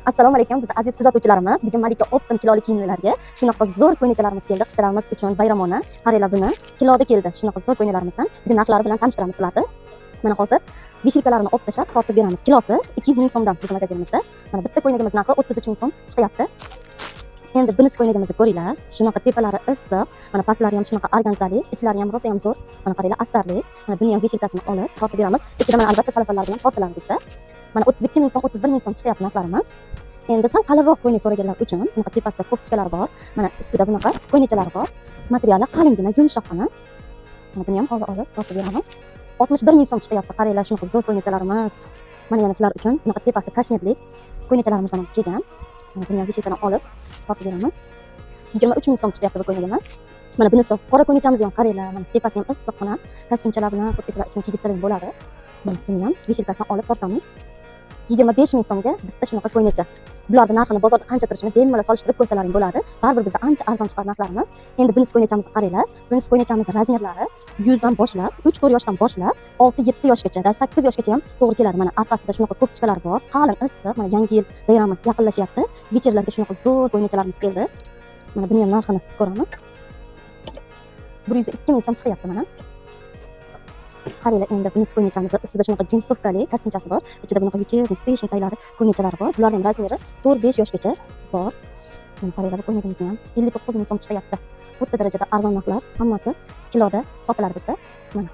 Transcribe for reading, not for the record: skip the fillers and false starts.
Assalomu alaykum biz aziz kuzatuvchilarimiz. Bugun Malika Optim kiloli kiyimlarga shunaqa zo'r ko'ynachalarimiz keldi. Qizchalarimiz uchun bayramona. Qaranglar buni kiloda keldi. Shunaqa zo'r ko'ynalarimizdan bugun narxlari bilan tanishtiramiz sizlarni. Mana hozir beshilkalarini olib tashlab tortib beramiz. Kilosi 200 ming so'mdan bizning magazinimizda. Mana bitta ko'ynagimiz narxi 33 ming so'm chiqyapti. Endi bunisi ko'ynagimizni ko'ringlar. Shunaqa tepalari issiq, mana pastlari ham shunaqa organzali, ichlari ham rosa ham zo'r. Mana qaranglar, astarlik. Mana buni ham beshilkasini olib tortib beramiz. Ichida mana albatta salafanlar bilan tortiladi bizda. Mana 32 ming so'm, 31 ming so'm chiqyapti narxlarimiz. Endi sal qalinroq ko'ynak so'raganlar uchun bunaqa tepasida ko'pchichalar bor. Mana ustida bunaqa ko'ynakchalar bor. Materiali qalingina, yumshoqqina. Mana buni ham hozir olib tortib beramiz. 61 ming so'm chiqyapti. Qaranglar, shunaqa zo'r ko'ynakchalarimiz. Mana yana sizlar uchun bunaqa tepasi kashmirlik ko'ynakchalarimizdan ham kelgan. Mana buni ham beshikdan olib tortib beramiz. 23 ming so'm chiqyapti bu ko'ynagimiz. Mana bunisi qora ko'ynakchamizni ham qaranglar. Mana tepasi ham issiqqina, kostyumchalar bilan kurtkachalar ichiga kiygizsak bo'ladi. Mana buni ham beshikdan olib tortamiz. 25 ming so'mga bitta shunaqa ko'ynakcha. Bularning narxini bozorda qancha turishini bemalol solishtirib ko'rsalaring bo'ladi. Baribir bizda ancha arzon chiqadi narxlarimiz. Endi bunisi ko'ynakchamizni qaranglar. Bunisi ko'ynakchamiz razmerlari 100 dan boshlab, 3-4 yoshdan boshlab 6-7 yoshgacha, 8 yoshgacha ham to'g'ri keladi. Mana orqasida shunaqa ko'pchichalar bor. Qalin issiq, mana yangi yil bayrami yaqinlashyapti. Večerlarga shunaqa zo'r ko'ynakchalarimiz keldi. Mana buni ham narxini ko'ramiz. 102 ming so'm chiqyapti mana. Qaranglar, endi bunisi ko'ynakchamiz ustida shunaqa jinsovkali kostyumchasi bor. Ichida bunaqa вечерник, peshinkaylari, ko'ynakchalari bor. Bularning razmeri 4-5 yoshgacha bor. Mana qaranglar, bu ko'ynagimizni ham 59 ming so'm chiqyapti. O'ta darajada arzon narxlar, hammasi kiloda sotiladi bizda. Mana